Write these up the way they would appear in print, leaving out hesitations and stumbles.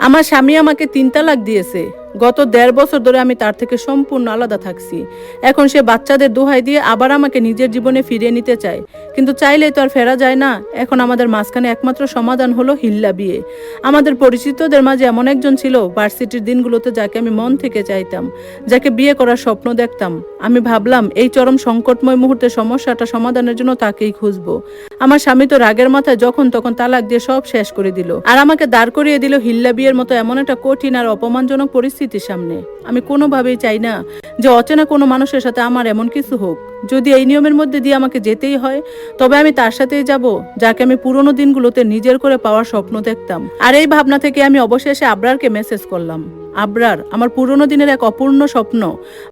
আমার স্বামী আমাকে ৩ তালাক দিয়েছে। গত ১.৫ বছর ধরে আমি তার থেকে সম্পূর্ণ আলাদা থাকছি। এখন সে বাচ্চাদের দোহাই দিয়ে আবার আমাকে নিজের জীবনে ফিরিয়ে নিতে চায়, কিন্তু চাইলেই তো আর ফেরা যায় না। এখন আমাদের মাঝখানে একমাত্র সমাধান হলো হিল্লা বিয়ে। আমাদের পরিচিতদের মাঝে এমন একজন ছিল ভার্সিটির দিনগুলোতে, যাকে আমি মন থেকে চাইতাম, যাকে বিয়ে করার স্বপ্ন দেখতাম। আমি ভাবলাম এই চরম সংকটময় মুহূর্তে সমস্যাটা সমাধানের জন্য তাকেই খুঁজবো। আমার স্বামী তো রাগের মাথায় যখন তখন তালাক দিয়ে সব শেষ করে দিল, আর আমাকে দাঁড় করিয়ে দিল হিল্লা বিয়ের মতো এমন একটা কঠিন আর অপমানজনক পরিস্থিতির সামনে। আমি কোনোভাবেই চাই না যে অচেনা কোনো মানুষের সাথে আমার এমন কিছু হোক। যদি এই নিয়মের মধ্যে দিয়ে আমাকে যেতেই হয়, তবে আমি তার সাথেই যাব যাকে আমি পুরোনো দিনগুলোতে নিজের করে পাওয়ার স্বপ্ন দেখতাম। আর এই ভাবনা থেকে আমি অবশেষে আবরারকে মেসেজ করলাম। আবরার, আমার পুরোনো দিনের এক অপূর্ণ স্বপ্ন,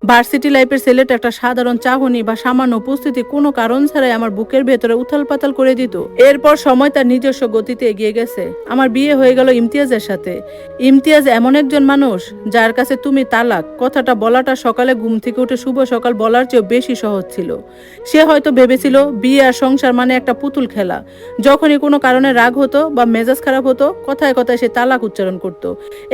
ভার্সিটি লাইফের ছেলেটা একটা সাধারণ চাহনি বা সামান্য উপস্থিতি কোনো কারণ ছাড়াই আমার বুকের ভেতরে উথাল পাতাল করে দিত। এরপর সময় তার নিজস্ব গতিতে এগিয়ে গেছে। আমার বিয়ে হয়ে গেল ইমতিয়াজের সাথে। ইমতিয়াজ এমন একজন মানুষ যার কাছে তুমি তালাক কথাটা বলাটা সকালে ঘুম থেকে উঠে শুভ সকাল বলার চেয়েও বেশি সহজ ছিল। সে হয়তো ভেবেছিল বিয়ে আর সংসার মানে একটা পুতুল খেলা। যখনই কোনো কারণে রাগ হতো বা মেজাজ খারাপ হতো, কথায় কথায় সে তালাক উচ্চারণ করত।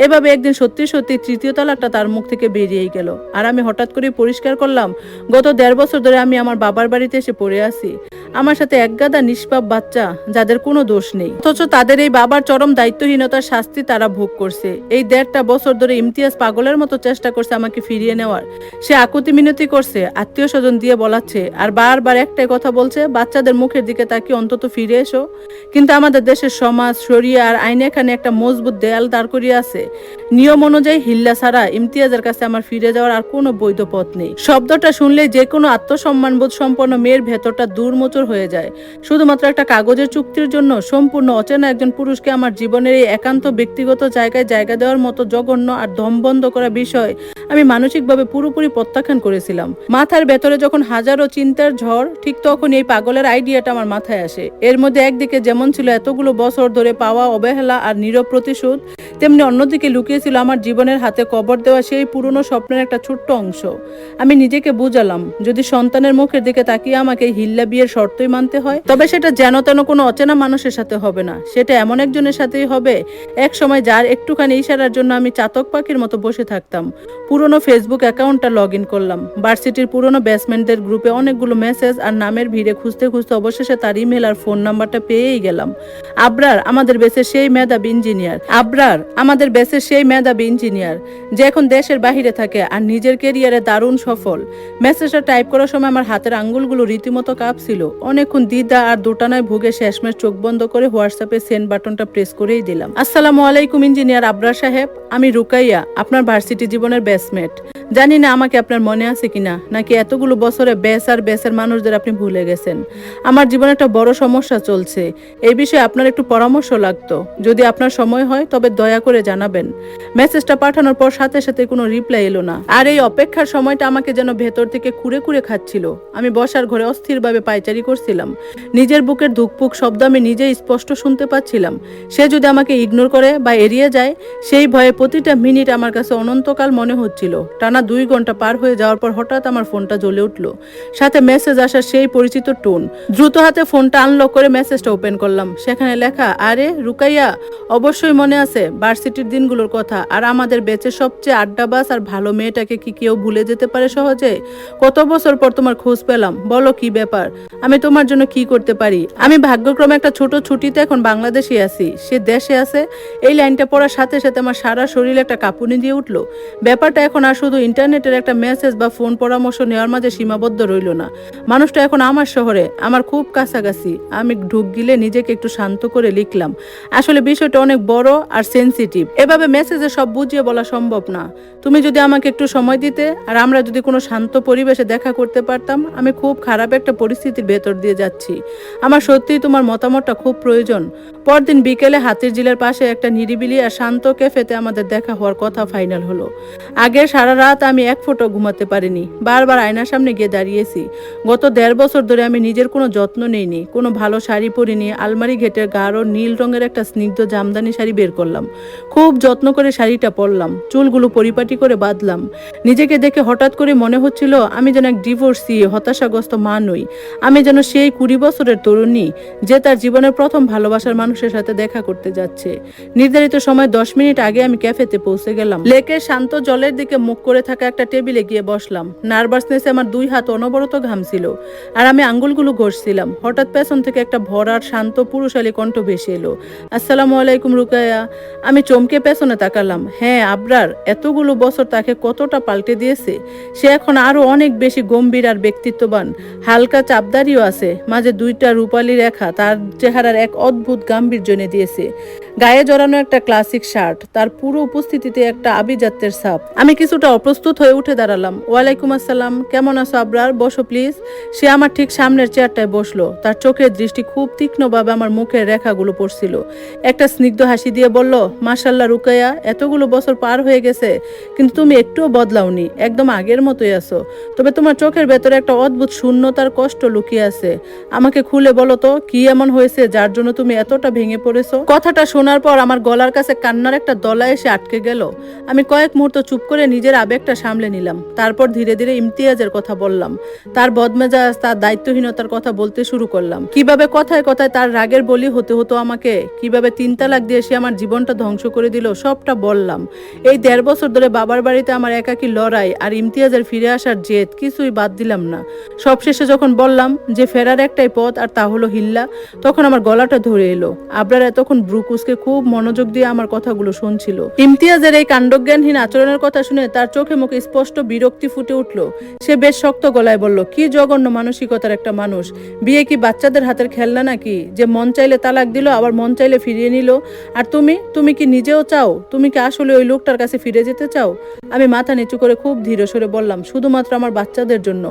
এভাবে একদিন সত্যি সত্যি তৃতীয় তালাকটা তার মুখ থেকে বেরিয়েই গেল। আর আমি হঠাৎ করে পরিষ্কার করলাম, গত ১.৫ বছর ধরে আমি আমার বাবার বাড়িতে এসে পড়ে আছি। আমার সাথে একগাদা নিষ্পাপ বাচ্চা যাদের কোনো দোষ নেই, অথচ তাদের এই বাবার চরম দায়িত্বহীনতার শাস্তি তারা ভোগ করছে। এই ১.৫টা বছর ধরে ইমতিয়াজ পাগলের মতো চেষ্টা করছে আমাকে ফিরিয়ে নেওয়ার। সে আকুতি মিনতি করছে, আত্মীয় স্বজন দিয়ে বলাচ্ছে, আর বারবার একটাই কথা বলছে, বাচ্চাদের মুখের দিকে তাকিয়ে অন্তত ফিরে এসো। কিন্তু আমাদের দেশের সমাজ, শরিয়া আর আইনে এখানে একটা মজবুত দেয়াল দাঁড় করিয়ে আছে। নিয়ম অনুযায়ী হিল্লা ছাড়া ইমতিয়াজের কাছে আমার ফিরে যাওয়ার আর কোনো বৈধ পথ নেই। শব্দটা শুনলে যে কোনো আত্মসম্মানবোধ সম্পন্ন মেয়ের ভেতরটা দূরমোচর হয়ে যায়। শুধুমাত্র একটা কাগজের চুক্তির জন্য সম্পূর্ণ অচেনা একজন পুরুষকে আমার জীবনের এই একান্ত ব্যক্তিগত জায়গায় জায়গা দেওয়ার মতো জঘন্য আর দমবন্ধ করা বিষয় আমি মানসিকভাবে পুরোপুরি প্রত্যাখ্যান করেছিলাম। মাথার ভেতরে যখন হাজারো চিন্তার ঝড়, ঠিক তখন এই পাগলের আইডিয়াটা আমার মাথায় আসে। এর মধ্যে একদিকে যেমন ছিল এতগুলো বছর ধরে পাওয়া অবহেলা আর নীরব প্রতিশোধ, তেমনি অন্যদিকে লুকিয়েছিল আমার জীবনের হাতে কবর দেওয়া সেই পুরনো স্বপ্নের একটা ছোট্ট অংশ। আমি নিজেকে বুঝালাম, যদি সন্তানের মুখের দিকে তাকিয়ে আমাকে হিল্লা বিয়ের শর্তই মানতে হয়, তবে সেটা যেন তেন কোনো অচেনা মানুষের সাথে হবে না। সেটা এমন একজনের সাথেই হবে এক সময় যার একটুখানি ইশারার জন্য আমি চাতক পাখির মতো বসে থাকতাম। পুরনো ফেসবুক অ্যাকাউন্টটা লগ ইন করলাম। ভার্সিটির পুরনো ব্যাচমেন্টদের গ্রুপে অনেকগুলো মেসেজ আর নামের ভিড়ে খুঁজতে খুঁজতে অবশেষে তার ইমেল আর ফোন নাম্বারটা পেয়েই গেলাম। আবরার, আমাদের বেসের সেই মেধাবী ইঞ্জিনিয়ার। আবরার, আমাদের বেসের সেই মেধাবী ইঞ্জিনিয়ার যে এখন দেশের বাহিরে থাকে আর নিজের কেরিয়ারে দারুণ সফল। মেসেজটা টাইপ করার সময় আমার হাতের আঙ্গুলগুলো রীতিমতো কাঁপছিল। অনেকক্ষণ দ্বিধা আর দোটানায় ভুগে শেষমেশ চোখ বন্ধ করে হোয়াটসঅ্যাপে সেন্ড বাটনটা প্রেস করেই দিলাম। আসসালামু আলাইকুম ইঞ্জিনিয়ার আবরার সাহেব, আমি রুকাইয়া, আপনার ভার্সিটি জীবনের ব্যাচমেট। জানি না আমাকে আপনার মনে আছে কিনা, নাকি এতগুলো বছরে ব্যাস আর ব্যাসের মানুষদের আপনি ভুলে গেছেন। আমার জীবনে একটা বড় সমস্যা চলছে, এই বিষয়ে আপনার একটু পরামর্শ লাগতো। যদি আপনার সময় হয় তবে দয়া করে জানাবেন। মেসেজটা পাঠানোর পর সাথে সাথে কোনো রিপ্লাই এলো না, আর এই অপেক্ষার সময়টা আমাকে যেন ভেতর থেকে কুড়ে কুড়ে খাচ্ছিল। আমি বসার ঘরে অস্থিরভাবে পায়চারি করছিলাম। নিজের বুকের ধুকপুক শব্দ আমি নিজেই স্পষ্ট শুনতে পাচ্ছিলাম। সে যদি আমাকে ইগনোর করে বা এড়িয়ে যায়, সেই ভয়ে প্রতিটা মিনিট আমার কাছে অনন্তকাল মনে হচ্ছিল। টানা 2 ঘন্টা পার হয়ে যাওয়ার পর হঠাৎ আমার ফোনটা জ্বলে উঠলো, সাথে মেসেজ আসার সেই পরিচিত টোন। দ্রুত হাতে ফোনটা আনলক করে মেসেজটা ওপেন করলাম। সেখানে লেখা, আরে রুকাইয়া, অবশ্যই মনে আছে ভার্সিটির দিনগুলোর কথা, আর আমাদের ব্যাচের সবচেয়ে আড্ডাবাজ আর ভালো মেয়েটাকে কি কেউ ভুলে যেতে পারে সহজে? কত বছর পর তোমার খোঁজ পেলাম, বলো কি ব্যাপার, আমি তোমার জন্য কি করতে পারি? আমি ভাগ্যক্রমে একটা ছোট ছুটিতে এখন বাংলাদেশে আছি, সে দেশে আছে। এই লাইনটা পড়ার সাথে সাথে আমার সারা শরীরে একটা কাঁপুনি দিয়ে উঠলো। ব্যাপারটা এখন আর শুধু ইন্টারনেটের একটা মেসেজ বা ফোন পরামর্শ নেওয়ার মাঝে সীমাবদ্ধ রইল না। মানুষটা এখন আমার শহরে, আমার খুব কাছাকাছি। আমি ঢুক গিলে নিজেকে একটু শান্ত করে লিখলাম, আসলে বিষয়টা অনেক বড় আর সেনসিটিভ, এভাবে মেসেজে সব বুঝিয়ে বলা সম্ভব না। তুমি যদি আমাকে একটু সময় দিতে আর আমরা যদি কোনো শান্ত পরিবেশে দেখা করতে পারতাম। আমি খুব খারাপ একটা পরিস্থিতির ভেতর দিয়ে যাচ্ছি, আমার সত্যিই তোমার মতামতটা খুব প্রয়োজন। পরদিন বিকেলে হাতিরঝিলের পাশে একটা নিরিবিলি আর শান্ত ক্যাফেতে আমাদের দেখা হওয়ার কথা ফাইনাল হলো। আগে সারা রাত আমি এক ফোঁটা ঘুমাতে পারিনি, বারবার আয়নার সামনে গিয়ে দাঁড়িয়েছি। গত 1.5 বছর ধরে আমি নিজের কোনো যত্ন নেইনি, কোনো ভালো শাড়ি পরিনি। আলমারি ঘেটের গাঢ় নীল রঙের একটা স্নিগ্ধ জামদানি শাড়ি বের করলাম, খুব যত্ন করে শাড়িটা পরলাম, চুলগুলো পরিপাটি করে বাঁধলাম। নিজেকে দেখে হঠাৎ করে মনে হচ্ছিল আমি যেন এক ডিভোর্সি হতাশাগ্রস্ত মা নই, আমি যেন সেই 20 বছরের তরুণী যে তার জীবনের প্রথম ভালোবাসার মানুষ মানুষের সাথে দেখা করতে যাচ্ছে। নির্ধারিত সময় 10 মিনিট আগে আমি ক্যাফেতে পৌঁছে গেলাম। লেকের শান্ত জলের দিকে মুখ করে থাকা একটা টেবিলে গিয়ে বসলাম। নার্ভাসনেসে আমার 2 হাত অনবরত ঘামছিল আর আমি আঙ্গুলগুলো ঘষছিলাম। হঠাৎ পেছন থেকে একটা ভরার শান্ত পুরুষালী কণ্ঠ ভেসে এলো, আসসালামু আলাইকুম রুকায়া। আমি চমকে পেছনে তাকালাম। হ্যাঁ, আবরার এতগুলো বছর তাকে কতটা পাল্টে দিয়েছে। সে এখন আরো অনেক বেশি গম্ভীর আর ব্যক্তিত্ববান। হালকা চাপদারিও আছে, মাঝে 2টা রূপালী রেখা তার চেহারার এক অদ্ভুত গাম্ভীর্য এনে দিয়েছে। গায়ে জড়ানো একটা ক্লাসিক শার্ট, তার পুরো উপস্থিতিতে একটা আভিজাত্যের ছাপ। আমি কিছুটা অপ্রস্তুত হয়ে উঠে দাঁড়ালাম। ওয়ালাইকুম আসসালাম, কেমন আছো আবরার? বসো প্লিজ। সে আমার ঠিক সামনের চেয়ারটায় বসলো। তার চোখের দৃষ্টি খুব তীক্ষ্ণভাবে আমার মুখের রেখাগুলো পড়ছিল। একটা স্নিগ্ধ হাসি দিয়ে বলল, মাশাআল্লাহ রুকায়া, এতগুলো বছর পার হয়ে গেছে কিন্তু তুমি একটুও বদলাওনি, একদম আগের মতোই আছো। তবে তোমার চোখের ভেতরে একটা অদ্ভুত শূন্যতার কষ্ট লুকিয়ে আছে। আমাকে খুলে বলো তো, কি এমন হয়েছে যার জন্য তুমি এতটা ভেঙে পড়েছো? কথাটা শোনার পর আমার গলার কাছে কান্নার একটা দলা এসে আটকে গেল। আমি কয়েক মুহূর্ত চুপ করে নিজের আবেগটা সামলে নিলাম। তারপর ধীরে ধীরে ইমতিয়াজের কথা বললাম, তার বদমেজাজ, তার দায়িত্বহীনতার কথা বলতে শুরু করলাম। কিভাবে কথায় কথায় তার রাগের বলি হতে হতো আমাকে, কিভাবে 3 তালাক দিয়ে সে আমার জীবনটা ধ্বংস করে দিল, সবটা বললাম। এই 1.5 বছর ধরে বাবার বাড়িতে আমার একাকী লড়াই আর ইমতিয়াজের ফিরে আসার জেদ, কিছুই বাদ দিলাম না। সবশেষে যখন বললাম যে ফেরার একটাই পথ আর তা হলো হিল্লা, তখন আমার গলাটা ধরে এলো। আবরার এতক্ষণ ব্রুকুসকে খুব মনোযোগ দিয়ে আমার কথাগুলো শুনছিল। ইমতিয়াজের এই কাণ্ডজ্ঞানহীন আচরণের কথা শুনে তার চোখে মুখে স্পষ্ট বিরক্তি ফুটে উঠল। সে বেশ শক্ত গলায় বলল, কি জঘন্য মানসিকতার একটা মানুষ। বিয়ে কি বাচ্চাদের হাতের খেলনা নাকি, যে মন চাইলে তালাক দিল আবার মন চাইলে ফিরিয়ে নিল? আর তুমি কি নিজেও চাও? তুমি কি আসলে ওই লোকটার কাছে ফিরে যেতে চাও? আমি মাথা নিচু করে খুব ধীরে সরে বললাম, শুধুমাত্র আমার বাচ্চাদের জন্য।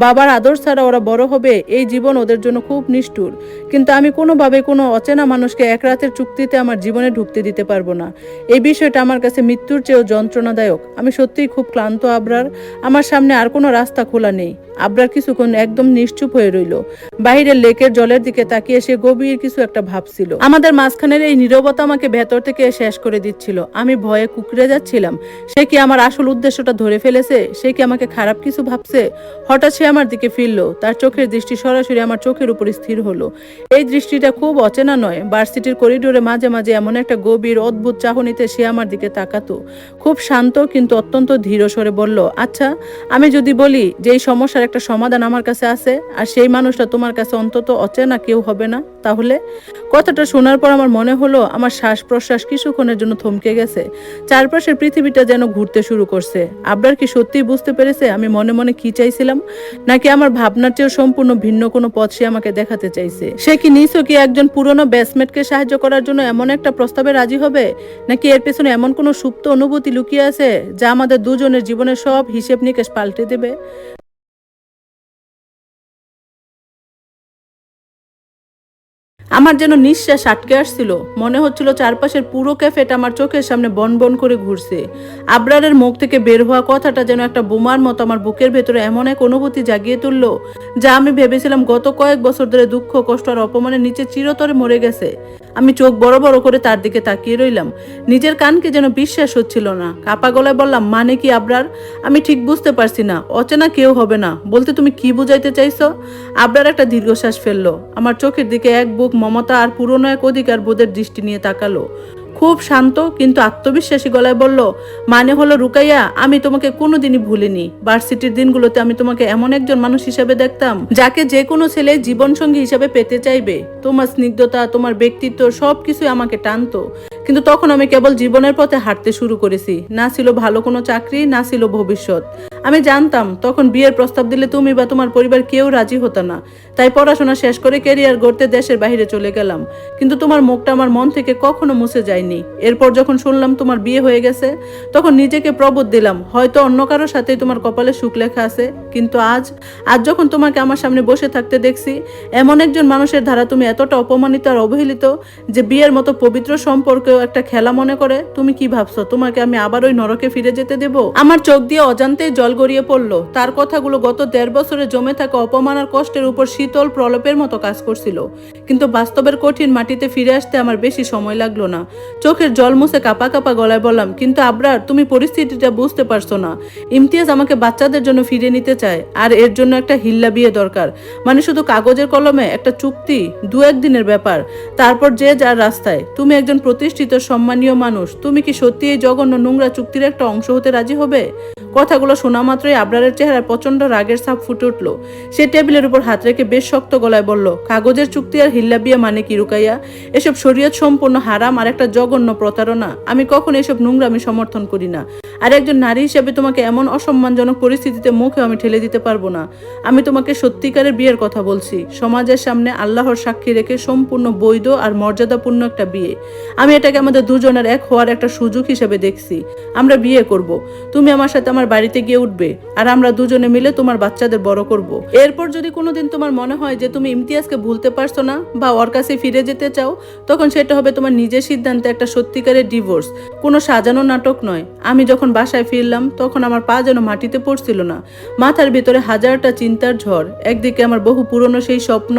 বাবার আদর ছাড়া ওরা বড় হবে, এই জীবন ওদের জন্য খুব নিষ্ঠুর। কিন্তু আমি কোনোভাবে কোনো অচেনা মানুষকে এক রাতের চুক্তিতে আমার জীবনে ঢুকতে দিতে পারবো না। এই বিষয়টা আমার কাছে মৃত্যুর চেয়েও যন্ত্রণাদায়ক। আমি সত্যিই খুব ক্লান্ত আবরার। আমার সামনে আর কোনো রাস্তা খোলা নেই। আবরার কিছুক্ষণ একদম নিশ্চুপ হয়ে রইল। বাহিরের লেকের জলের দিকে তাকিয়ে সে গভীর কিছু একটা ভাবছিল। আমাদের মাঝখানের এই নীরবতা আমাকে ভেতর থেকে শেষ করে দিচ্ছিল। আমি ভয়ে কুকড়ে যাচ্ছিলাম। সে কি আমার আসল উদ্দেশ্যটা ধরে ফেলেছে? সে কি আমাকে খারাপ কিছু ভাবছে? হঠাৎ সে আমার দিকে ফিরলো। তার চোখের দৃষ্টি সরাসরি আমার চোখের উপর স্থির হলো। এই দৃষ্টিটা খুব অচেনা নয়। ভার্সিটির করিডোরে মাঝে মাঝে এমন একটা গভীর অদ্ভুত চাহনিতে সে আমার দিকে তাকাতো। খুব শান্ত কিন্তু অত্যন্ত ধীর স্বরে বলল, আচ্ছা, আমি যদি বলি যে এই সমস্যার একটা সমাধান আমার কাছে আছে আর সেই মানুষটা তোমার কাছে অন্তত অচেনা কেউ হবে না, তাহলে? কথাটা শোনার পর আমার মনে হলো আমার শ্বাস প্রশ্বাস কিছুক্ষণের জন্য থমকে গেছে। চারপাশের পৃথিবীটা যেন ঘুরতে শুরু করছে। আবরার কি সত্যিই বুঝতে পেরেছে আমি মনে মনে কি চাইছিলাম, নাকি আমার ভাবনার চেয়েও সম্পূর্ণ ভিন্ন কোনো পথ সে আমাকে দেখাতে চাইছে? সে কি নিছকই একজন পুরনো ব্যাচমেটকে সাহায্য করার জন্য এমন একটা প্রস্তাবে রাজি হবে, নাকি এর পেছনে এমন কোনো সুপ্ত অনুভূতি লুকিয়ে আছে যা আমাদের দুজনের জীবনের সব হিসেব নিকেশ পাল্টে দেবে? আমার যেন নিঃশ্বাস আটকে আসছিল। মনে হচ্ছিল চারপাশের পুরো ক্যাফেটা আমার চোখের সামনে বন বন করে ঘুরছে। আবরারের মুখ থেকে বের হওয়া কথাটা যেন একটা বোমার মতো আমার বুকের ভেতরে এমন এক অনুভূতি জাগিয়ে তুলল, যা আমি ভেবেছিলাম গত কয়েক বছর ধরে দুঃখ, কষ্ট আর অপমানের নিচে চিরতরে মরে গেছে। আমি চোখ বড় বড় করে তার দিকে তাকিয়ে রইলাম। নিজের কানকে যেন বিশ্বাস হচ্ছিল না। কাপা গলায় বললাম, মানে কি আবরার? আমি ঠিক বুঝতে পারছি না। অচেনা কেউ হবে না বলতে তুমি কি বুঝাইতে চাইছো? আবরার একটা দীর্ঘশ্বাস ফেললো। আমার চোখের দিকে এক বুক মমতা আর পুরনো এক অধিকার বোধের দৃষ্টি নিয়ে তাকালো। খুব শান্ত কিন্তু আত্মবিশ্বাসী গলায় বলল, মানে হলো রুকাইয়া, আমি তোমাকে কোনোদিনই ভুলিনি। ভার্সিটির দিনগুলোতে আমি তোমাকে এমন একজন মানুষ হিসেবে দেখতাম যাকে যে কোনো ছেলে জীবনসঙ্গী হিসেবে পেতে চাইবে। তোমার স্নিগ্ধতা, তোমার ব্যক্তিত্ব সবকিছু আমাকে টানতো। কিন্তু তখন আমি কেবল জীবনের পথে হাঁটতে শুরু করেছি। না ছিল ভালো কোনো চাকরি, না ছিল ভবিষ্যৎ। আমি জানতাম তখন বিয়ের প্রস্তাব দিলে তুমি বা তোমার পরিবার কেউ রাজি হতো না। তাই পড়াশোনা শেষ করে ক্যারিয়ার গড়তে দেশের বাইরে চলে গেলাম। কিন্তু তোমার মুখটা আমার মন থেকে কখনো মুছে যায়নি। এরপর যখন শুনলাম তোমার বিয়ে হয়ে গেছে, তখন নিজেকে প্রবোধ দিলাম হয়তো অন্য কারোর সাথেই তোমার কপালে সুখ লেখা আছে। কিন্তু আজ যখন তোমাকে আমার সামনে বসে থাকতে দেখছি, এমন একজন মানুষের ধারা তুমি এতটা অপমানিত আর অবহেলিত যে বিয়ের মতো পবিত্র সম্পর্কেও একটা খেলা মনে করে, তুমি কি ভাবছো তোমাকে আমি আবার ওই নরকে ফিরে যেতে দেব? আমার চোখ দিয়ে অজান্তেই জল জল গড়িয়ে পড়ল। তার কথাগুলো গত 1.5 বছরে জমে থাকা অপমান আর কষ্টের উপর শীতল প্রলেপের মতো কাজ করছিল। কিন্তু বাস্তবের কঠিন মাটিতে ফিরে আসতে আমার বেশি সময় লাগলো না। চোখের জল মুছে কাঁপা কাঁপা গলায় বললাম, কিন্তু আবরার, তুমি পরিস্থিতিটা বুঝতে পারছো না। ইমতিয়াজ আমাকে বাচ্চাদের জন্য ফিরে নিতে চায়, আর এর জন্য একটা হিল্লা বিয়ে দরকার। মানে শুধু কাগজের কলমে একটা চুক্তি, 2-1 দিনের ব্যাপার, তারপর যে যার রাস্তায়। তুমি একজন প্রতিষ্ঠিত সম্মানীয় মানুষ, তুমি কি সত্যি এই জঘন্য নোংরা চুক্তির একটা অংশ হতে রাজি হবে? কথাগুলো শোনা মাত্রই আবরারের চেহারায় প্রচন্ড রাগের ছাপ ফুটে উঠল। সে টেবিলের উপর হাত রেখে বেশ শক্ত গলায় বলল, কাগজের চুক্তি আর হিল্লা বিয়ে মানে কি রুকাইয়া? এসব শরীয়ত সম্পূর্ণ হারাম আর একটা জঘন্য প্রতারণা। আমি কখনো এসব নোংরামি সমর্থন করি না। আর একজন নারী হিসেবে তোমাকে এমন অসম্মানজনক পরিস্থিতিতে মুখে আমি ঠেলে দিতে পারবো না। আমি তোমাকে সত্যিকারের বিয়ের কথা বলছি, সমাজের সামনে আল্লাহর সাক্ষী রেখে সম্পূর্ণ বৈধ আর মর্যাদাপূর্ণ একটা বিয়ে। আমি এটাকে আমাদের দুজনের এক হওয়ার একটা সুযোগ হিসেবে দেখছি। আমরা বিয়ে করব, তুমি আমার সাথে আমার বাড়িতে গিয়ে উঠবে, আর আমরা দুজনে মিলে তোমার বাচ্চাদের বড় করব। এরপর যদি কোনোদিন তোমার মনে হয় যে তুমি ইমতিয়াজকে ভুলতে পারছো না বা ওর কাছে ফিরে যেতে চাও, তখন সেটা হবে তোমার নিজের সিদ্ধান্তে একটা সত্যিকারের ডিভোর্স, কোনো সাজানো নাটক নয়। আমি যখন বাসায় ফিরলাম তখন আমার পা যেন মাটিতে পড়ছিল না। মাথার ভিতরে হাজারটা চিন্তার ঝড়। একদিকে আমার বহু পুরনো সেই স্বপ্ন,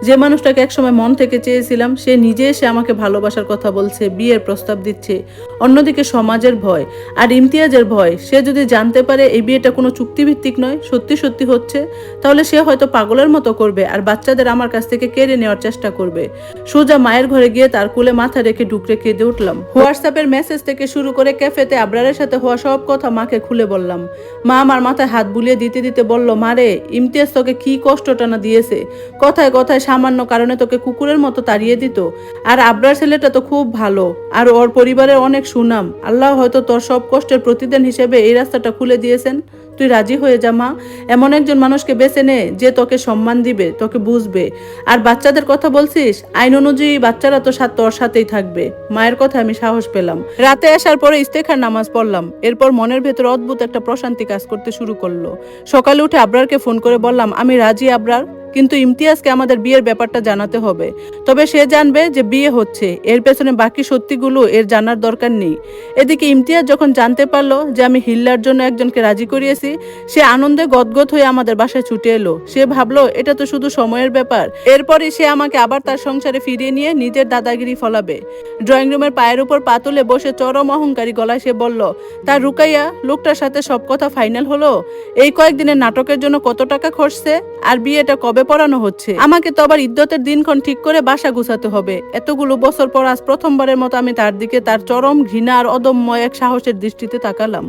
যে মানুষটাকে একসময় মন থেকে চেয়েছিলাম, সে নিজে এসে আমাকে ভালোবাসার কথা বলছে, বিয়ের প্রস্তাব দিচ্ছে। অন্যদিকে সমাজের ভয় আর ইমতিয়াজের ভয়। সে যদি জানতে পারে এই বিয়েটা কোনো চুক্তিভিত্তিক নয়, সত্যি সত্যি হচ্ছে, তাহলে সে হয়তো পাগলের মতো করবে আর বাচ্চাদের আমার কাছ থেকে কেড়ে নেওয়ার চেষ্টা করবে। সোজা মায়ের ঘরে গিয়ে তার কোলে মাথা রেখে ডুকরে কেঁদে উঠলাম। হোয়াটসঅ্যাপের মেসেজ থেকে শুরু করে ক্যাফেতে আবরারের সাথে হওয়া সব কথা মাকে খুলে বললাম। মা আমার মাথায় হাত বুলিয়ে দিতে দিতে বলল, মারে, ইমতিয়াজ তোকে কি কষ্টটা না দিয়েছে। কথায় কথায় সামান্য কারণে তোকে কুকুরের মতো তাড়িয়ে দিত। আর আবরার ছেলেটা তো খুব ভালো, আর ওর পরিবারের অনেক সুনাম। আল্লাহ হয়তো তোর সব কষ্টের প্রতিদান হিসেবে এই রাস্তাটা খুলে দিয়েছেন। তুই রাজি হয়ে যা মা। এমন একজন মানুষকে বেছে নে যে তোকে সম্মান দিবে, তোকে বুঝবে। আর বাচ্চাদের কথা বলছিস, আইন অনুযায়ী বাচ্চারা তো তোর সাথেই থাকবে। মায়ের কথা আমি সাহস পেলাম। রাতে আসার পরে ইস্তেখার নামাজ পড়লাম। এরপর মনের ভেতর অদ্ভুত একটা প্রশান্তি কাজ করতে শুরু করলো। সকালে উঠে আবরারকে ফোন করে বললাম, আমি রাজি আবরার, কিন্তু ইমতিয়াজকে আমাদের বিয়ের ব্যাপারটা জানাতে হবে। তবে সে জানবে যে বিয়ে হচ্ছে, এর পেছনে বাকি সত্যিগুলো এর জানার দরকার নেই। এদিকে ইমতিয়াজ যখন জানতে পারলো যে আমি হিল্লার জন্য একজনকে রাজি করিয়েছি, সে আনন্দে গদগদ হয়ে আমাদের বাসায় ছুটে এলো। সে ভাবলো এটা তো শুধু সময়ের ব্যাপার। এরপরই সে আমাকে আবার তার সংসারে ফিরিয়ে নিয়ে নিজের দাদাগিরি ফলাবে। ড্রয়িং রুমের পায়ের উপর পা তুলে বসে চরম অহংকারী গলায় সে বলল, তার রুকাইয়া, লোকটার সাথে সব কথা ফাইনাল হলো? এই কয়েকদিনের নাটকের জন্য কত টাকা খরচছে? আর বিয়েটা কবে পড়ানো হচ্ছে? আমাকে তো আবার ইদ্যতের দিনক্ষণ ঠিক করে বাসা গুছাতে হবে। এতগুলো বছর পর আজ প্রথমবারের মতো আমি তার দিকে তার চরম ঘৃণা আর অদম্য এক সাহসের দৃষ্টিতে তাকালাম।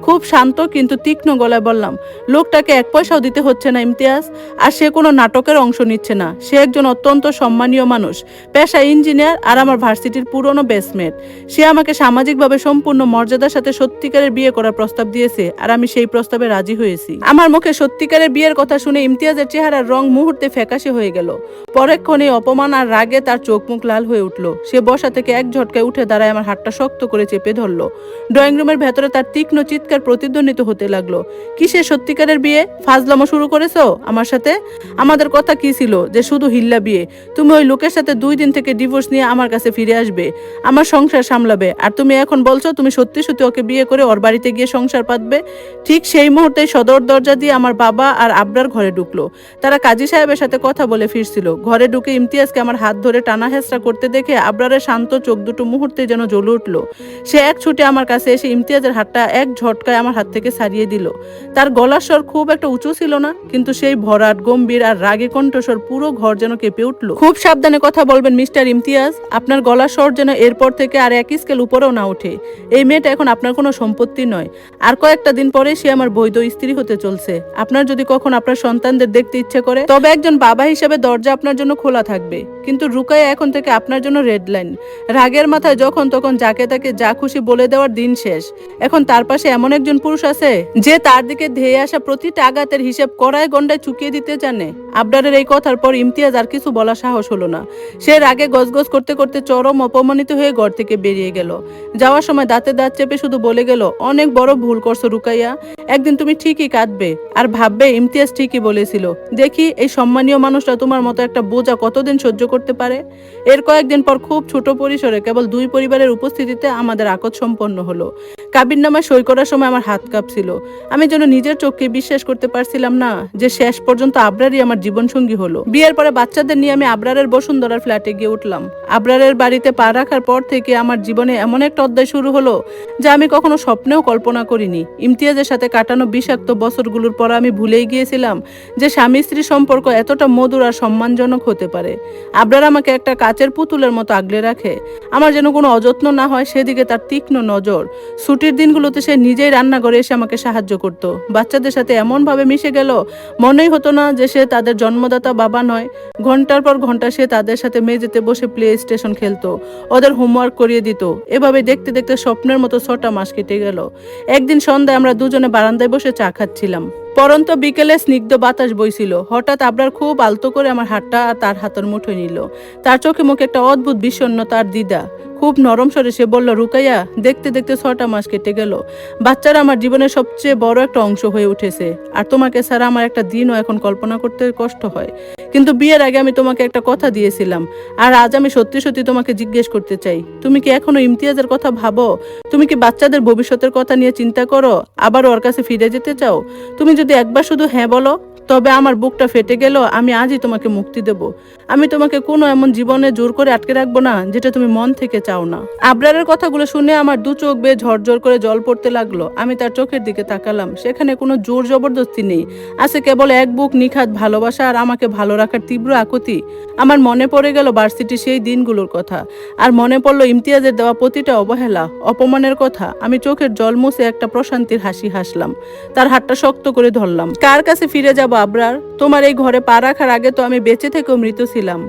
খুব শান্ত কিন্তু তীক্ষ্ণ গলায় বললাম, লোকটাকে 1 পয়সাও দিতে হচ্ছে না ইমতিয়াজ, আর সে কোনো নাটকের অংশ নিচ্ছে না। সে একজন অত্যন্ত সম্মানীয় মানুষ, পেশা ইঞ্জিনিয়ার, আর আমার ভার্সিটির পুরনো বেসমেট। সে আমাকে সামাজিকভাবে সম্পূর্ণ মর্যাদার সাথে সত্যিকারের বিয়ে করার প্রস্তাব দিয়েছে, আর আমি সেই প্রস্তাবে রাজি হয়েছি। আমার মুখে সত্যিকারের বিয়ের কথা শুনে ইমতিয়াজের চেহারার রং মুহূর্তে ফ্যাকাশে হয়ে গেল। পরেক্ষণে অপমান আর রাগে তার চোখ মুখ লাল হয়ে উঠল। সে বসা থেকে এক ঝটকায় উঠে দাঁড়ায় আমার হাতটা শক্ত করে চেপে ধরলো। ড্রয়িং রুমের ভেতরে তার তীক্ষ্ণ চিৎকার প্রতিধ্বনিত হতে লাগলো, কিসের সত্যিকারের বিয়ে? ফাজলামো শুরু করেছো আমার সাথে? আমাদের কথা কি ছিল যে শুধু হিল্লা বিয়ে? তুমি ওই লোকের সাথে 2 দিন থেকে ডিভোর্স নিয়ে আমার কাছে ফিরে আসবে, আমার সংসার সামলাবে, আর তুমি এখন বলছো তুমি সত্যি সত্যি ওকে বিয়ে করে ওর বাড়িতে গিয়ে সংসার পাতবে? ঠিক সেই মুহূর্তে সদর দরজা দিয়ে আমার বাবা আর আবরার ঘরে ঢুকলো। তারা কাজী সাহেবের সাথে কথা বলে ফিরছিল। ঘরে ঢুকে ইমতিয়াজকে আমার হাত ধরে টানা হেঁচড়া করতে দেখে আবরারের শান্ত চোখ দুটো মুহূর্তে যেন জ্বলে উঠল। সে এক ছুটে আমার কাছে এসে ইমতিয়াজের হাতটা এক ঝটকায় আমার হাত থেকে ছাড়িয়ে দিল। তার গলার স্বর খুব একটা উঁচু ছিল না, কিন্তু সেই ভরাট, গম্ভীর আর রাগে কণ্ঠস্বর পুরো ঘর যেন কেঁপে উঠল। খুব সাবধানে কথা বলবেন মিস্টার ইমতিয়াজ, আপনার গলার স্বর যেন এরপর থেকে আর 1 স্কেল উপরেও না ওঠে। এই মেয়েটা এখন আপনার কোনো সম্পত্তি নয়, আর কয়েকটা দিন পরে সে আমার বৈধ স্ত্রী হতে চলছে। আপনার যদি কখন আপনার সন্তানদের দেখতে ইচ্ছে করে, তবে একজন বাবা হিসেবে দরজা আপনার জন্য খোলা থাকবে। কিন্তু রুকাইয়া এখন থেকে আপনার জন্য রেড লাইন। রাগের মাথায় যখন তখন যাকে তাকে যা খুশি বলে দেওয়ার দিন শেষ। এখন তার পাশে এমন একজন পুরুষ আছে যে তার দিকে ধেয়ে আসা প্রতিটা আঘাতের হিসেব কড়ায় গন্ডায় চুকিয়ে দিতে জানে। আবরারের এই কথার পর ইমতিয়াজ আর কিছু বলা সাহস হলো না। সে রাগে গজগজ করতে করতে চরম অপমানিত হয়ে ঘর থেকে বেরিয়ে গেল। যাওয়ার সময় দাঁতে দাঁত চেপে শুধু বলে গেল, অনেক বড় ভুল করছো রুকাইয়া। একদিন তুমি ঠিকই কাঁদবে আর ভাববে ইমতিয়াজ ঠিকই বলেছিল। দেখি এই সম্মানীয় মানুষটা তোমার মতো একটা বোঝা কতদিন সহ্য করতে পারে। এর কয়েকদিন পর খুব ছোট পরিসরে কেবল 2 পরিবারের উপস্থিতিতে আমাদের আকদ সম্পন্ন হলো। কাবিননামায় সই করার সময় আমার হাত কাঁপছিল। আমি যেন নিজের চোখকে বিশ্বাস করতে পারছিলাম না যে শেষ পর্যন্ত আবরারই আমার জীবনসঙ্গী হলো। বিয়ের পরে বাচ্চাদের নিয়ে আমি আবরারের বসুন্ধরার ফ্ল্যাটে গিয়ে উঠলাম। আবরারের বাড়িতে পা রাখার পর থেকে আমার জীবনে এমন একটা অধ্যায় শুরু হলো যা আমি কখনো স্বপ্নেও কল্পনা করিনি। ইমতিয়াজের সাথে কাটানো বিষাক্ত বছরগুলোর পর আমি ভুলেই গিয়েছিলাম যে স্বামী স্ত্রী সম্পর্ক এতটা মধুর আর সম্মানজনক হতে পারে। আবরার আমাকে একটা কাচের পুতুলের মতো আগলে রাখে। আমার যেন কোনো অযত্ন না হয় সেদিকে তার তীক্ষ্ণ নজর। ছুটির দিনগুলোতে সে নিজেই রান্নাঘরে এসে আমাকে সাহায্য করত। বাচ্চাদের সাথে এমনভাবে মিশে গেল মনেই হতো না যে সে তাদের জন্মদাতা বাবা নয়। ঘন্টার পর ঘন্টা সে তাদের সাথে মেঝেতে বসে প্লে স্টেশন খেলতো, ওদের হোমওয়ার্ক করিয়ে দিত। এভাবে দেখতে দেখতে স্বপ্নের মতো 6টা মাস কেটে গেল। একদিন সন্ধ্যায় আমরা দুজনে বারান্দায় বসে চা খাচ্ছিলাম। পরন্ত বিকেলে স্নিগ্ধ বাতাস বইছিল। হঠাৎ আবরার খুব আলতো করে আমার হাতটা আর তার হাতের মুঠোয় নিল। তার চোখে মুখে একটা অদ্ভুত বিষণ্ণতা আর দ্বিধা। খুব নরম স্বরে সে বলল, রুকাইয়া, দেখতে দেখতে 6টা মাস কেটে গেল। বাচ্চারা আমার জীবনের সবচেয়ে বড় একটা অংশ হয়ে উঠেছে। আর তোমাকে ছাড়া আমার একটা দিনও এখন কল্পনা করতে কষ্ট হয়। কিন্তু বিয়ের আগে আমি তোমাকে একটা কথা দিয়েছিলাম, আর আজ আমি সত্যি সত্যি তোমাকে জিজ্ঞেস করতে চাই, তুমি কি এখনো ইমতিয়াজের কথা ভাবো? তুমি কি বাচ্চাদের ভবিষ্যতের কথা নিয়ে চিন্তা করো? আবার ওর কাছে ফিরে যেতে চাও? তুমি যদি একবার শুধু হ্যাঁ বলো, তবে আমার বুকটা ফেটে গেল আমি আজই তোমাকে মুক্তি দেব। আমি তোমাকে কোনো এমন জীবনে জোর করে আটকে রাখবো না যেটা তুমি মন থেকে চাও না। আবরারের কথাগুলো শুনে আমার দু চোখ বেয়ে ঝরঝর করে জল পড়তে লাগলো। আমি তার চোখের দিকে তাকালাম। সেখানে কোনো জোর জবরদস্তি নেই, আছে কেবল এক বুক নিখাত ভালোবাসা আর আমাকে ভালো রাখার তীব্র আকুতি। আমার মনে পড়ে গেল ভার্সিটির সেই দিনগুলোর কথা, আর মনে পড়লো ইমতিয়াজের দেওয়া প্রতিটা অবহেলা, অপমানের কথা। আমি চোখের জল মুছে একটা প্রশান্তির হাসি হাসলাম। তার হাতটা শক্ত করে ধরলাম। কার কাছে ফিরে যাব আবরার? তোমার এই ঘরে পা রাখার আগে তো আমি বেঁচে থেকেও মৃত ছিলাম।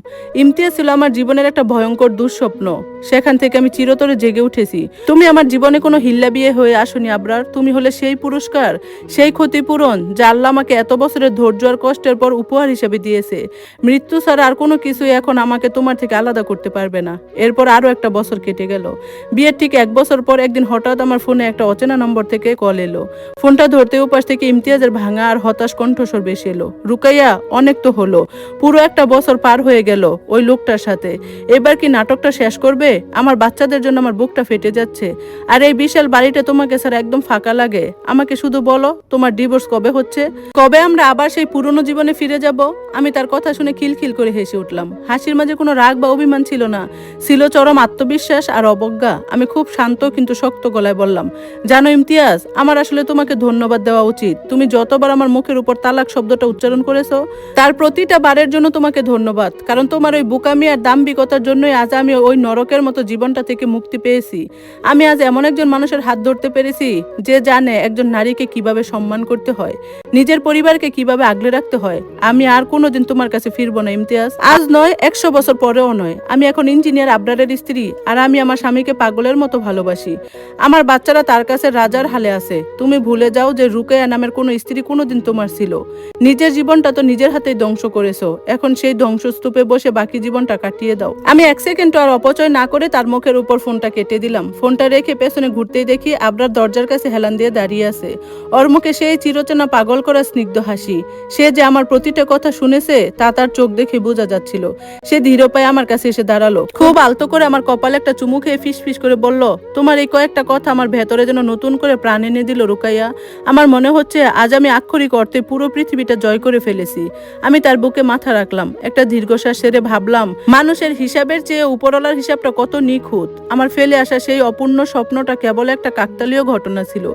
ইমতিয়াজ ছিল আমার জীবনের একটা ভয়ঙ্কর দুঃস্বপ্ন। সেখান থেকে আমি চিরতরে জেগে উঠেছি। তুমি আমার জীবনে কোনো হিল্লা বিয়ে হয়ে আসনি আবরার। তুমি হলে সেই পুরস্কার, সেই ক্ষতিপূরণ যা আল্লাহ আমাকে এত বছরের ধৈর্য আর কষ্টের পর উপহার হিসেবে দিয়েছে। মৃত্যু ছাড়া আর কোনো কিছুই এখন আমাকে তোমার থেকে আলাদা করতে পারবে না। এরপর আরো একটা বছর কেটে গেল। বিয়ের ঠিক 1 বছর পর একদিন হঠাৎ আমার ফোনে একটা অচেনা নম্বর থেকে কল এলো। ফোনটা ধরতে উপাস থেকে ইমতিয়াজের ভাঙা আর হতাশ কণ্ঠস্বর বেশি এলো। রুকাইয়া, অনেক তো হলো, পুরো একটা বছর পার হয়ে গেল ওই লোকটার সাথে। এবার কি নাটকটা শেষ করবে? আমার বাচ্চাদের জন্য আমার বুকটা ফেটে যাচ্ছে। আর এই বিশাল বাড়িটা তোমাকে স্যার একদম ফাঁকা লাগে। আমাকে শুধু বলো, তোমার ডিভোর্স কবে হচ্ছে? কবে আমরা আবার সেই পুরনো জীবনে ফিরে যাব? আমি তার কথা শুনে খিলখিল করে হেসে উঠলাম। হাসির মাঝে কোনো রাগ বা অভিমান ছিল না, ছিল চরম আত্মবিশ্বাস আর অবজ্ঞা। আমি খুব শান্ত কিন্তু শক্ত গলায় বললাম, জানো ইমতিয়াজ, আমার আসলে তোমাকে ধন্যবাদ দেওয়া উচিত। তুমি যতবার আমার মুখের উপর তালাক শব্দটা উচ্চারণ করেছো, তার প্রতিটা বারের জন্য তোমাকে ধন্যবাদ। কারণ তোমার ওই বুকামি আর দাম্ভিকতার জন্যই আজ আমি ওই নরকের মতো জীবনটা থেকে মুক্তি পেয়েছি। আমি আজ এমন একজন মানুষের হাত ধরতে পেরেছি যে জানে একজন নারীকে কিভাবে সম্মান করতে হয়, নিজের পরিবারকে কিভাবে আগলে রাখতে হয়। আমি আর কোনোদিন তোমার কাছে ফিরবো না ইমতিয়াজ। আজ নয়, 100 বছর পরেও নয়। আমি এখন ইঞ্জিনিয়ার আবরারের স্ত্রী, আর আমি আমার স্বামীকে পাগলের মতো ভালোবাসি। আমার বাচ্চারা তার কাছে রাজার হালে আছে। তুমি ভুলে যাও যে রুকাইয়া নামের কোনো স্ত্রী কোনোদিন তোমার ছিল। নিজের জীবনটা তো নিজের হাতেই ধ্বংস করেছো। এখন সেই ধ্বংসস্তূপে বসে বাকি জীবনটা কাটিয়ে দাও। আমি 1 সেকেন্ড আর অপচয় না করে তার মুখের উপর ফোনটা কেটে দিলাম। ফোনটা রেখে পেছনে ঘুরতেই দেখি আবরার দরজার কাছে হেলান দিয়ে দাঁড়িয়ে আছে। ওর মুখে সেই চিরচেনা পাগল করা স্নিগ্ধ হাসি। সে যে আমার প্রতিটা কথা শুনেছে তা তার চোখ দেখে বোঝা যাচ্ছিল। সে ধীর পায়ে আমার কাছে এসে দাঁড়ালো। খুব আলতো করে আমার কপালে একটা চুমু খেয়ে ফিস ফিস করে বলল, তোমার এই কয়েকটা কথা আমার ভেতরে যেন নতুন করে প্রাণ এনে দিল রুকাইয়া। আমার মনে হচ্ছে আজ আমি আক্ষরিক অর্থে পুরো পৃথিবীটা জয় করে ফেলেছি। আমি তার বুকে মাথা রাখলাম, একটা দীর্ঘশ্বাস সেরে ভাবলাম, মানুষের হিসাবের চেয়ে উপরওয়ালার হিসাবটা কত নিখুঁত। আমার ফেলে আসা সেই অপূর্ণ স্বপ্নটা কেবল একটা কাকতালীয় ঘটনা ছিল।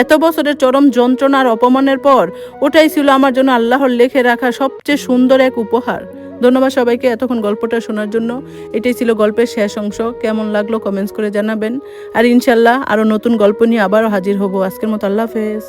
এত বছরের চরম যন্ত্রণা আর অপমানের পর ওটাই ছিল আমার জন্য আল্লাহর লেখে রাখা সবচেয়ে সুন্দর এক উপহার। ধন্যবাদ সবাইকে এতক্ষণ গল্পটা শোনার জন্য। এটাই ছিল গল্পের শেষ অংশ। কেমন লাগলো কমেন্টস করে জানাবেন। আর ইনশাল্লাহ আরো নতুন গল্প নিয়ে আবারও হাজির হব। আজকের মতো আল্লাহ হাফেজ।